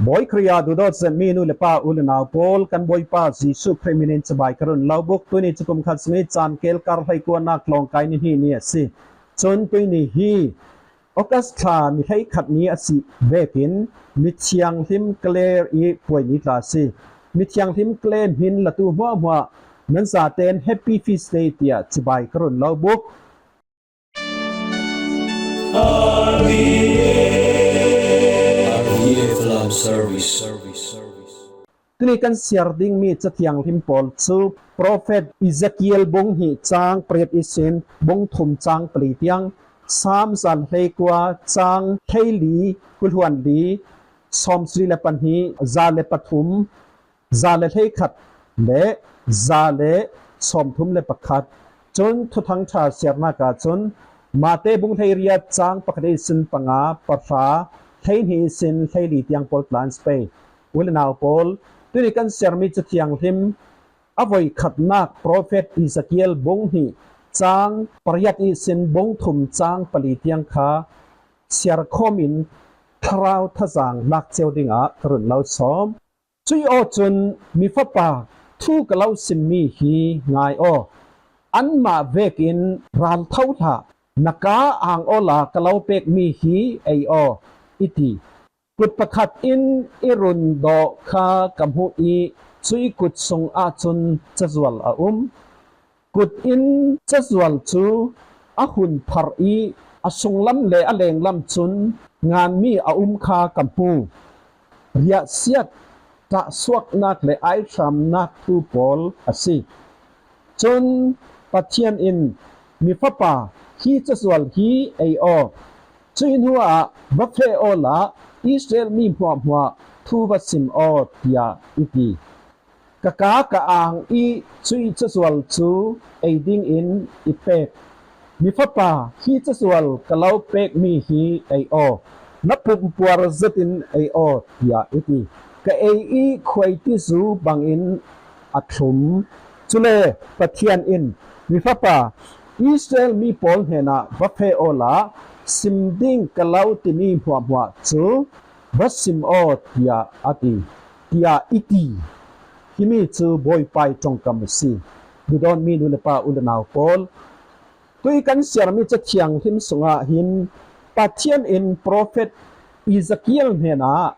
boy kriya du dot se minu le pa ul na pol kan boy pa jisu feminin chabai karun lawbuk tu ni chukum khat smi chan kel kar hai ko nak long kai ni hi ni si chon tu ni hi okas tha mi thai khat ni asi vekin mi chiang him clear i poi ni tla si mi chiang him claim hin la tu hwa hwa nan sa ten happy feast day tia chabai karun lawbuk service tuni kan siar ding mi chathiang him pol chu prophet Ezekiel bong hi chang pret isin bong thum chang pli tiang sam san hlei kwa chang theili kulhuan li som sri le pan hi za le pathum za le hlei khat le za le som thum le pakhat chon thu thang tha siarna ka chon mate bung thei ria chang pakadei sin panga patha thei hi sin theili tiang pol plan spe ul naw pol tuni kan sermi chathiang him avoi khatnak prophet Ezekiel bong hi chang paryat i sin bong thum chang pali tiang kha siar khomin thrau thazang nak cheudinga karun lau som chui o chun mi fa pa thu kalau sim mi hi ngai o an ma vekin ran thau tha naka ang ola kalau pek mi hi ai o iti kut pakhat in irun do kha kamhu i chui kut song a chun chazwal a kut in chazwal chu a hun phar i asung lam le a leng lam chun ngan mi a kha kamhu ria siat ta suak nak le ai tham nak tu pol asi chun pathian in mi fa pa hi chazwal hi ai o chui nuwa baphe ola Israel mi hwa thu ba sim o tia iti kaka ka ang i chui chazwal chu aiding in ipek mi fa pa hi chazwal kalau pek mi hi ai o napum puar zatin ai o tia iti ka ai i khoi ti zu bang in athum chule pathian in mi fa pa Israel mi pol hena baphe ola simding kalau timi hwa chu basim o tia ati tia iti himi chu boy pai tongkam si du don mi nu le pa ulanaw pol tui kan siar mi chathiang him sunga hin pathian in prophet Ezekiel hena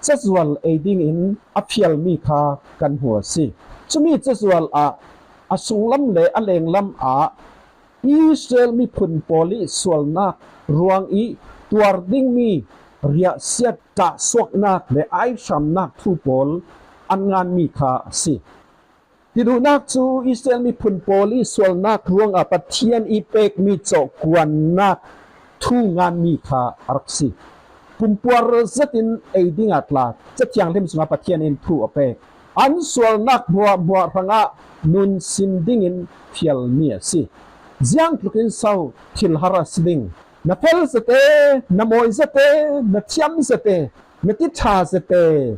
chazwal aiding in aphial mi kha kan huwa si chumi chazwal a asunglam le alenglam a Israel mi phun poli swalnak ruang i tuar ding mi ria siat ta swak nak le ai sham nak thu pol an ngan mi kha si tidu nak chu Israel mi phun poli swalnak ruang a pathian i pek mi cho kwan nak thu ngan mi kha arksi pumpuar zatin aiding atla chathiang lim sunga pathian in thu apek an swalnak bua ranga nun sinding in phial mi si Ziang plukin sau til hara siding na pel zate na moi zate na thiam zate na titha zate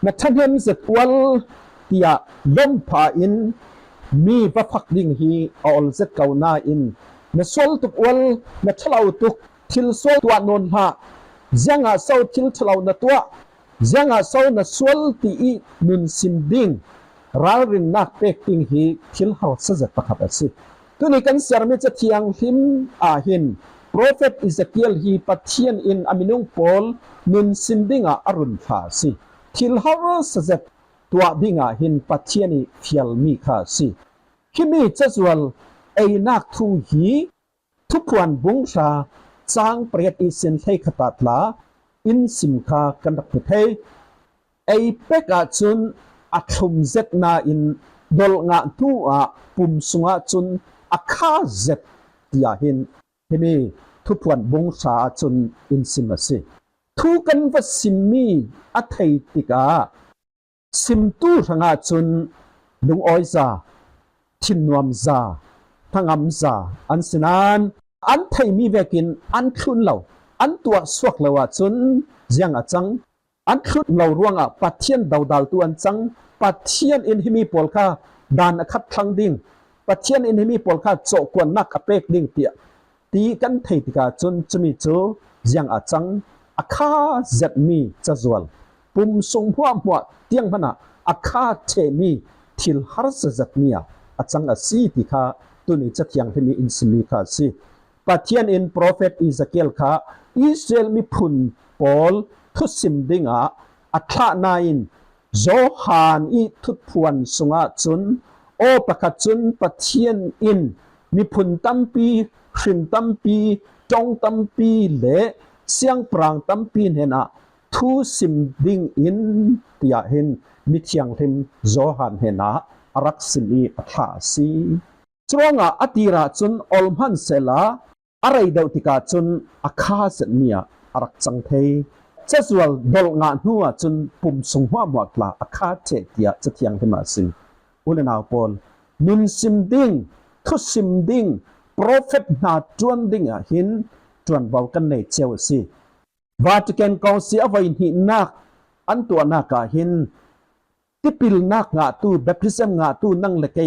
na thanem zat wal tia lom pha in mi va phak ding hi all zat kauna in na sol tuk wal na thalau tuk til sol tua non ha zianga sau til thalau na tua zianga sau na sol ti i nun sinding ral rin nak pek ting hi til haw sajat pakhat asi tuni kan sermi chathiang him a hin prophet Ezekiel hi pathian in aminung pol nun sindinga arun kha si thil har sajat tua dinga hin pathiani phial mi kha si kimi chazwal ainak thu hi thupwan bungsha chang priat isin thei khatatla in sim kha kan rak thei ai peka chun athum zet na in dol nga tu a pum sunga chun akha zet tia hin hemi thupwan bungsha chun in simase thu kan va simmi athei tika simtu ranga chun lung oiza thinnuam za thangam za an sinan an thei mi vekin an thun lo an tua suak lawa chun jiang achang an thun lo ruanga pathian daudal tu an chang pathian in himi polka dan akhat thang ding pathian in himi polka cho kwan nak apek ding tia ti kan thei tika chun chumi chu jiang achang akha zat mi chazwal ปุ่มทรงหัวหัวเตียงพนะอาคาเทมีทิลฮาร์สจัดเมียอาจังอาซีติคาตุนิจัดยังที่มีอินสิมีคาซีปัทยันอินโปรเฟตอิซาเกลคาอิสราเอลมีพุนปอลทุสิมดิงาอัครานาอินโจฮานอีทุพวนสุงาจุนโอปะกจุนปัทยันอินมีพุนตัมปีคริมตัมปีจงตัมปีเลเสียงปรางตัมปีเห็นะทุสิมดิงอินติยาเห็นมิเทียงทิมโจฮานเห็นะอารักสิมีอัฐาซีจวงอติราจุนอลมันเซลาอะไรเดาติกาจุนอาคาสเนียอารักจังเทเจ้าส่วนดลงานหัวจุนปุ่มสงหัวหมวกลาอาคาเจติยาจะเทียงทิมาสิอุลนาวปอลนุนซิมดิงทุสิมดิงโปรเฟตนาจวนดิงหินจวนเบากันในเจวซีวาติกันกองเสียไว้หินนักอันตัวนักหินที่ปิลนักงาตูแบบพิเศษงาตูนั่งเล็ก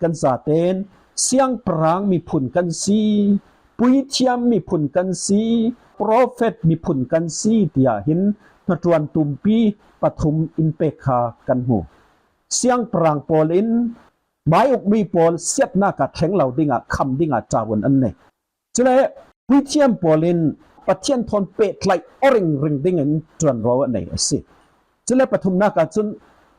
กันสาเตนเสียงปรางมีผุนกันซีปุยเทียมมีผุนกันซีโปรเฟตมีผุนกันซีเตียหินนจวนตุมปีปฐุมอินเปคากันหูเสียงปรางปอลินหมายอกมีปอลเสียดหน้ากะแข็งเหล่าดิงะคำดิงะจาวันอันเนจะเลยปุยเทียมปอลินปะเทียนทนเปตไหลอริงริงดิงะจวนรออันเนสิจะเลยปฐุมนากะจุน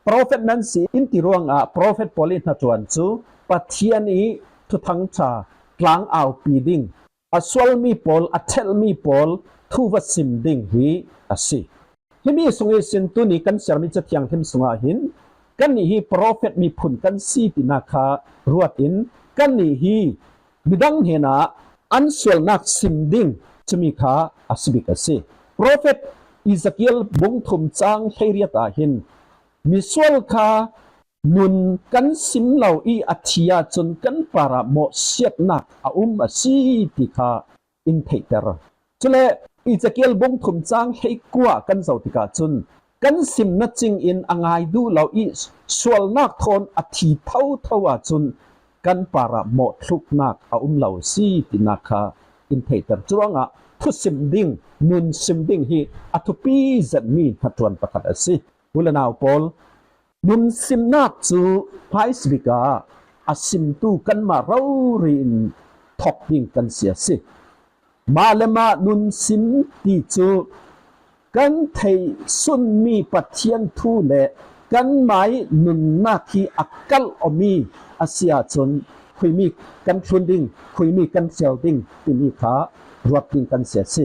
โปรเฟตนั้นสิอินติรวงโปรเฟตปอลินนจวนจูปะเทียนนี้ทุทังชากลางอ่าวปีดิงอสวลมีปอลอเทลมีปอลทุวสิมดิงฮีอสิที่มีสงเอสินตุนี้กันเสียมิจะเทียงทิมสงาหินกันนี้ฮีโปรเฟตมีผุนกันซีตินาคารวดอินกันนี้ฮีมิดังเฮนาอันสวลนักสิมดิงจะมีขาอสิบิกสิโปรเฟตอิซาเกียลบงทุมจางเฮเรียตาหินมิสวลคานุนกันสิมเหล่าอีอัธยาจนกันปาระโมเสียดนักอาซีติคาอินเทเตอร์จุเลอิซาเกียลบงทุมจางให้กว่ากันเจ้าติกาจุนกันสิมนัดจิงอินอ่างไอดูเหล่าอีสวลนักทนอธิเท่าทว่าจุนกันปาระโมทุกนักเหล่าซีตินาคาอินเทเตอร์จวงทุสิมดิงนุนสิมดิงฮีอัตุปีจัดมีนัดจวนประกาศสิอุลนาวปอลนุนสิมนักจูไพสบิกาอาสิมตูกันมาเรารินทอกดิงกันเสียสิมาเลมานุนสิมตีจูกันไทยสุนมีปัทยันทูเลกันหมายนุนนาคีอักกัลอมีอาเซียจนคุยมีกันชุนดิงคุยมีกันเซลดิงที่มีขารวบดิงกันเสียสิ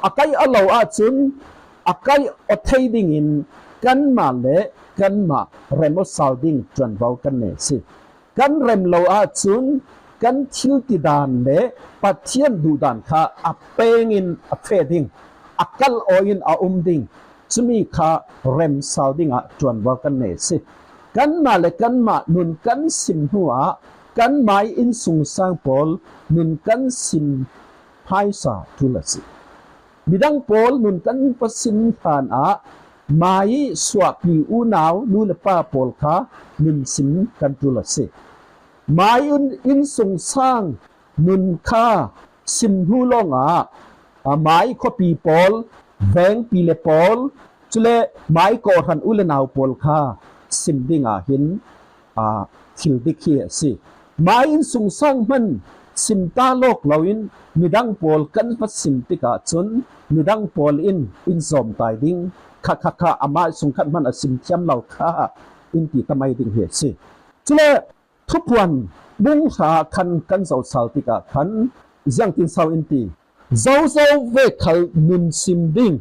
อากัยอัลลอฮ์อาจุนอากัยอดเทดิงอินกันมาเลกันมาเรมอสซาลดิงจนเบากันเนสิกันเรมโลอาจุนกันทิลติดานเลปัทยันดูดานคาอัเปงินอัเฟดิงอักกัลโออินอาดิงจะมีคาเรมซาลดิงจนเบากันเนสิกันมาเลกันมานุนกันสิมหัวกันหมายอินสุงสังปอลนุนกันสิมไพซาทุลสิบิดังปอลนุนกันปสินฐานหมายสวาปีอูนาวนูเลป้าปอลคานุนสิมกันทุลสิหมายอินสุงสังนุนคาสิมหูลงหมายขปีปอลแวงปีเลปอลจุเลหมายกอรันอุลนาวปอลคาสิมดิงหินทิลดิคีสิหมายอินสุงสังมันสิมตาโลกเราอินมิดังปอลกันพัดสิมติกาจนมิดังปอลอินสมตายดิงค่ะอามาสุงขัดมันสิมเทียมเราค่ะอินตีทำไมดิงเหตุสิจุเลทุกวันบุ้งหาคันกันเสาสาวติกาคันยังตินเสาอินตีเจ้าเวคัลนุนสิมดิง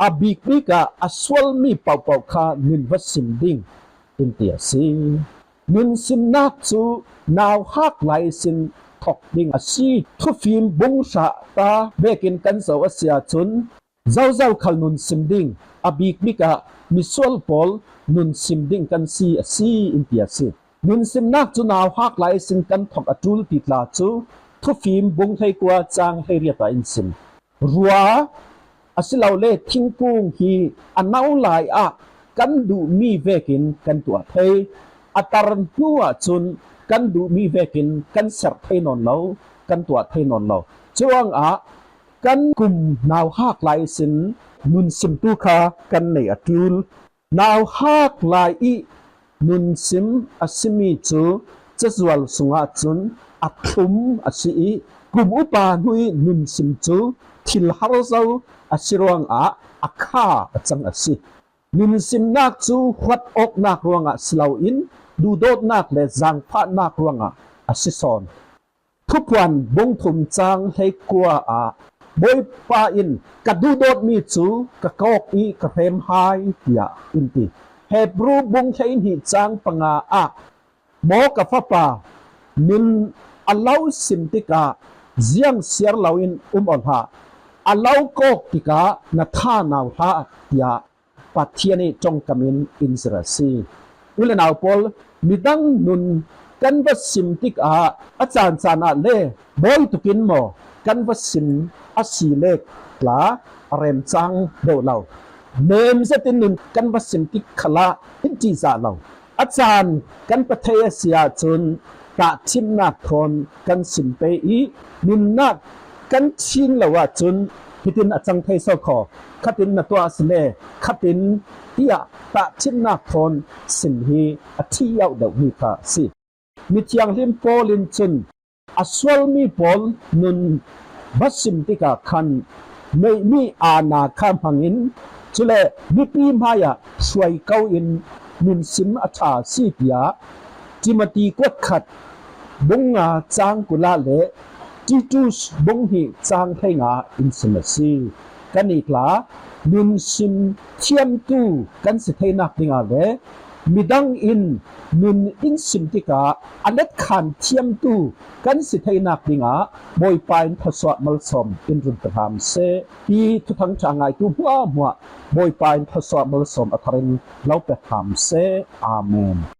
อาบิกบิกาอสวลมีเป่าค่ะนุนวัดสิมดิงอินตีสินุนสิมนักจูนาวฮักไหลสินทอกดิงอาชีทุฟิมบุ้งชาตาเบกินกันเสาเสียจนเจ้าคัลนุนสิมดิงอาบิกบิกามิสวลปอลนุนสิมดิงกันซีอินตีสินุนสิมนักจูนาวฮักไหลสินกันทอกอจุลติดลาจูทุฟิมบุ้งไทยกว่าจางให้เรียบอินสิมรัวอาศิลาเล่ทิ้งปุงฮีอันน่าหลายกันดูมีเวกินกันตัวเทยอัตรันหัวจุนกันดูมีเวกินกันเสพเทนอนเรากันตัวเทนอนเราจวง กันกุมนาวหากหลายสินนุนสิมตุคากันในอตุลนาวหากหลายอีนุนสิมอสิมีจูจะจวลสุงอาจุนอัตุมอสิอีกุมอุปานุยนุนสิมจูทิลฮารเซาอสิรวงอาคาจังอสินุนสิมนักจูหวัดอกนักรวงสลาวอินดูโดดนักและจังพะนักรวงอสิซอนทุกวันบงทุมจังให้กัวบอยปาอินกะดูโดดมีจูกะกอกอีกะเพมไฮยาอินติเฮบรูบงใช้หิจังปังหมอกะฟะปานินอัลลาวสิมติกาเจียงเสียร์ลาวินอลฮาอัลลาวกอกติกานาทานาวฮายาปัทเทียนิจงกามินอินสราซีอุลนาวปอลมิดังนุนกันวัสิมติกอาจารย์สานาเลบอยตุกินโมกันวัสิมอาศีเลกลาเรมจังโดเหล่าเนมเซตินุนกันวัสิมติกขลาอินจีซาเหล่าอาจารย์กันประเทศเสียจนตะชิมนักทนกันสิมเปอีนินนักกันชินละว่าจนพิตินอาจังเทศขอขัดินนตัวสเลขัดินเตียตะชิมนักทนสิมฮีอธิยาวเดวิคาสิมิเทียงลิมโปลินจุนอสวลมีปอลนุนบัสิมติกาคันไม่มีอาณาคำหังอินจุเลมิปีมายาช่วยเก้าอินนุนสิมอัชาสีเปียจิมตีกวดขัดบงงาจางกุลาเลจิจูสบงหิจางไทงาอินสมสีกันอีกลานุนสิมเทียมตูกันสิเทนักดิงาเลมิดังอินนุนอินสิมติกาอันเล็ดขันเทียมตูกันสิเทนักดิงาบอยปายทศวมลสมอินรุนตรามเซปีทุทังจางไงตูหัวบอยปายทศวมลสมอัทรินเล่าเปรามเซอาเมน